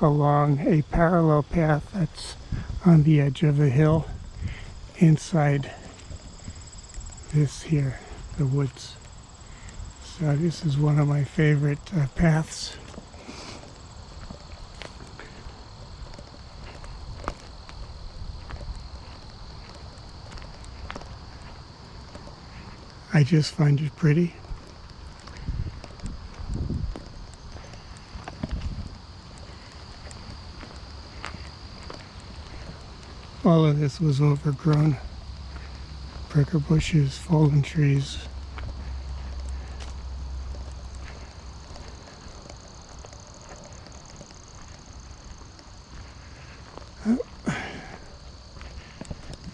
along a parallel path that's on the edge of a hill inside this here, the woods. So this is one of my favorite paths. I just find it pretty. All of this was overgrown. Pricker bushes, fallen trees. Oh.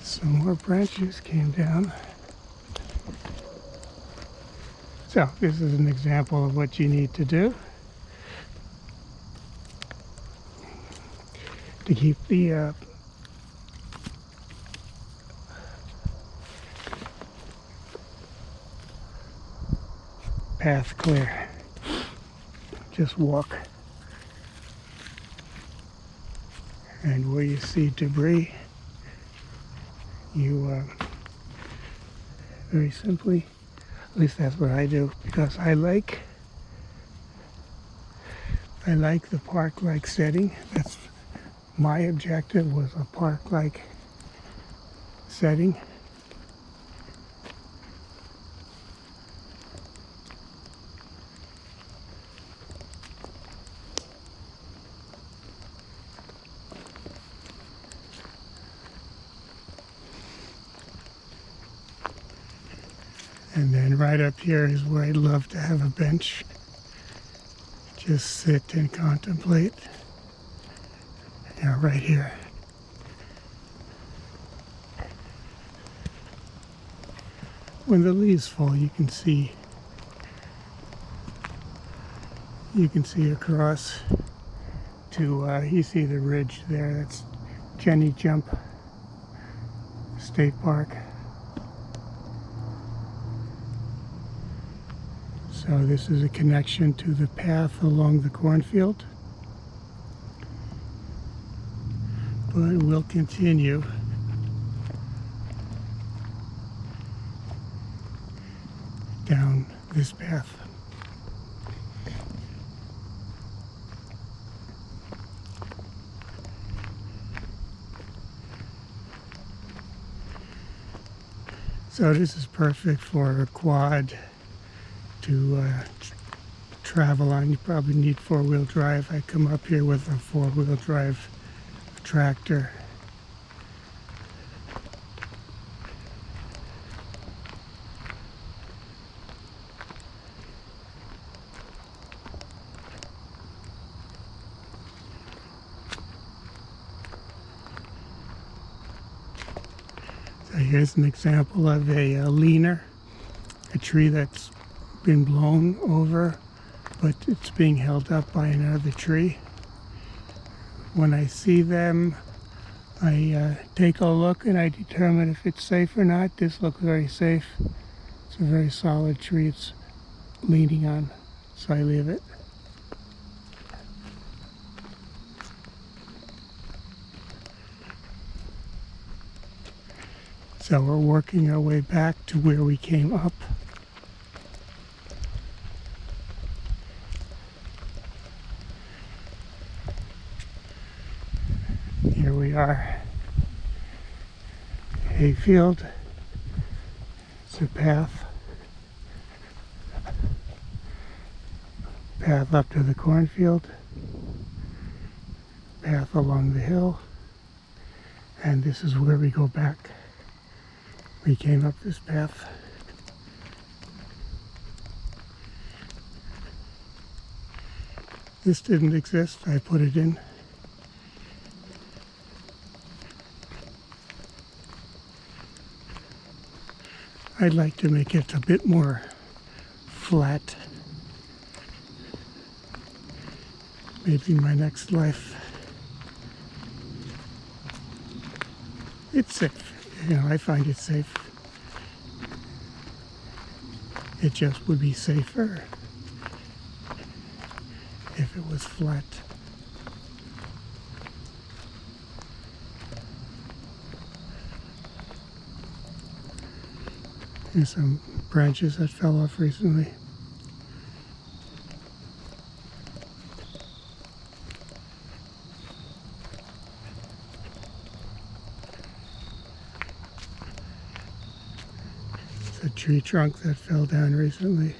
Some more branches came down. So this is an example of what you need to do to keep the path clear. Just walk, and where you see debris, you very simply, at least that's what I do, because I like the park-like setting. That's my objective, was a park-like setting. And then right up here is where I'd love to have a bench. Just sit and contemplate. Yeah, right here. When the leaves fall, you can see across to, you see the ridge there. That's Jenny Jump State Park. So this is a connection to the path along the cornfield. But we'll continue down this path. So this is perfect for a quad to travel on. You probably need four-wheel drive. I come up here with a four-wheel drive tractor. So here's an example of a leaner, a tree that's been blown over, but it's being held up by another tree. When I see them, I take a look and I determine if it's safe or not. This looks very safe. It's a very solid tree it's leaning on, so I leave it. So we're working our way back to where we came up. Here we are, hayfield. It's a path up to the cornfield, path along the hill, and this is where we go back. We came up this path. This didn't exist, I put it in. I'd like to make it a bit more flat. Maybe in my next life. It's safe. You know, I find it safe. It just would be safer if it was flat. Here's some branches that fell off recently. It's a tree trunk that fell down recently.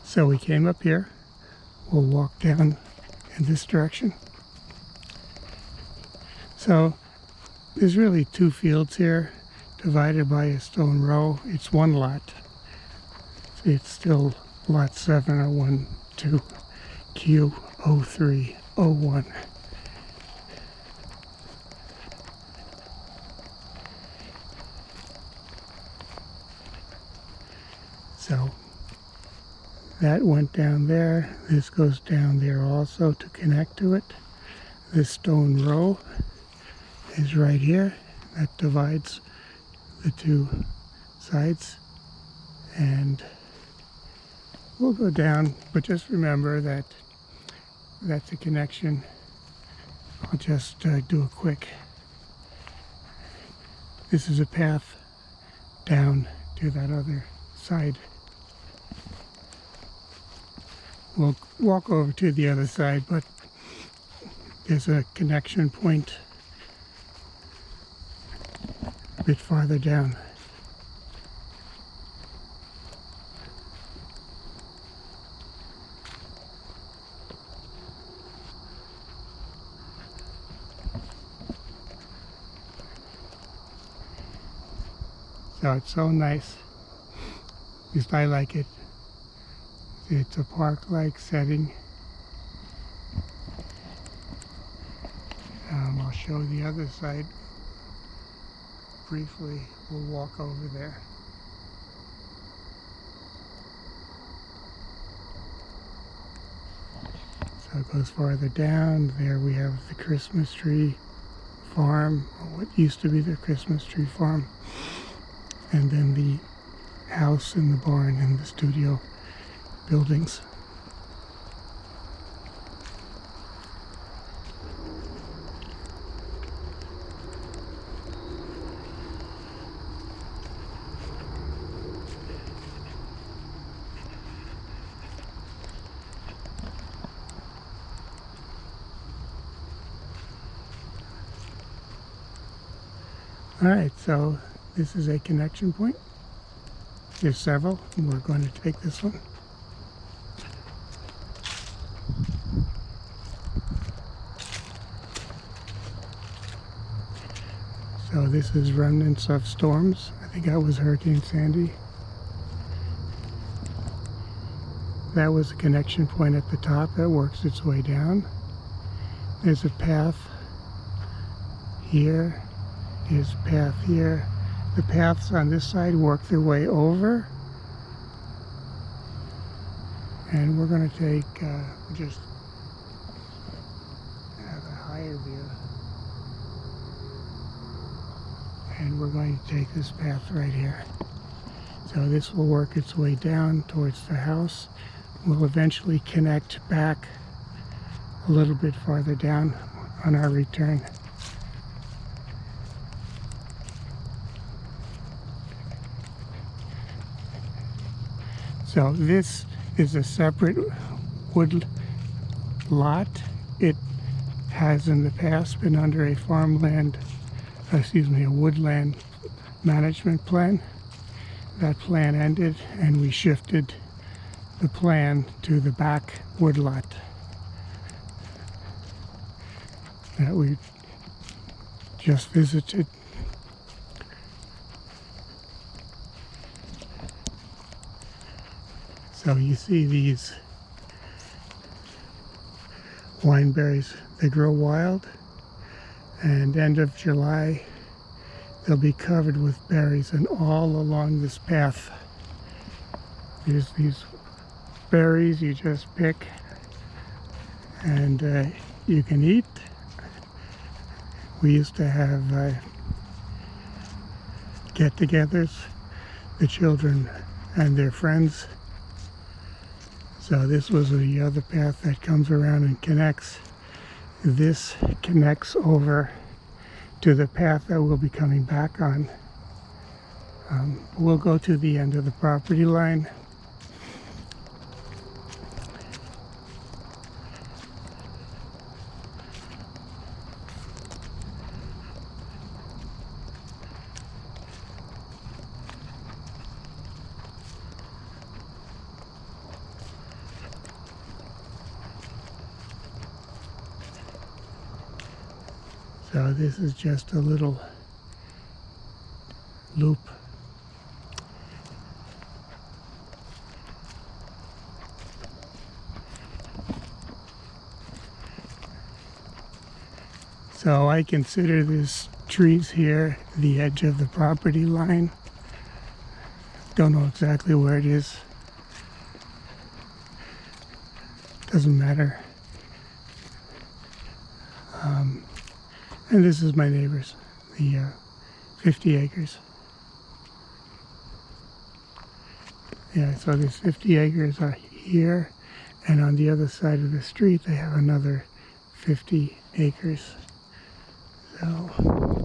So we came up here. We'll walk down in this direction. So there's really two fields here divided by a stone row. It's one lot. It's still lot 7012 Q0301. So that went down there. This goes down there also to connect to it. This stone row is right here. That divides the two sides. And we'll go down, but just remember that that's a connection. I'll just do a quick. This is a path down to that other side. We'll walk over to the other side, but there's a connection point a bit farther down. So it's so nice. At least I like it. It's a park-like setting. I'll show the other side briefly. We'll walk over there. So it goes farther down. There we have the Christmas tree farm, or what used to be the Christmas tree farm. And then the house and the barn and the studio buildings. All right, so this is a connection point. There's several, and we're going to take this one. So this is remnants of storms. I think that was Hurricane Sandy. That was a connection point at the top that works its way down. There's a path here. There's a path here. The paths on this side work their way over. And we're going to take, just have a higher view. And we're going to take this path right here. So this will work its way down towards the house. We'll eventually connect back a little bit farther down on our return. So this is a separate wood lot. It has in the past been under a a woodland management plan. That plan ended and we shifted the plan to the back woodlot that we just visited. So you see these wineberries, they grow wild, and end of July they'll be covered with berries, and all along this path there's these berries you just pick and you can eat. We used to have get-togethers, the children and their friends. So this was the other path that comes around and connects. This connects over to the path that we'll be coming back on. We'll go to the end of the property line. So this is just a little loop. So I consider this trees here the edge of the property line. Don't know exactly where it is. Doesn't matter. And this is my neighbors, the 50 acres. Yeah, so there's 50 acres here, and on the other side of the street they have another 50 acres. So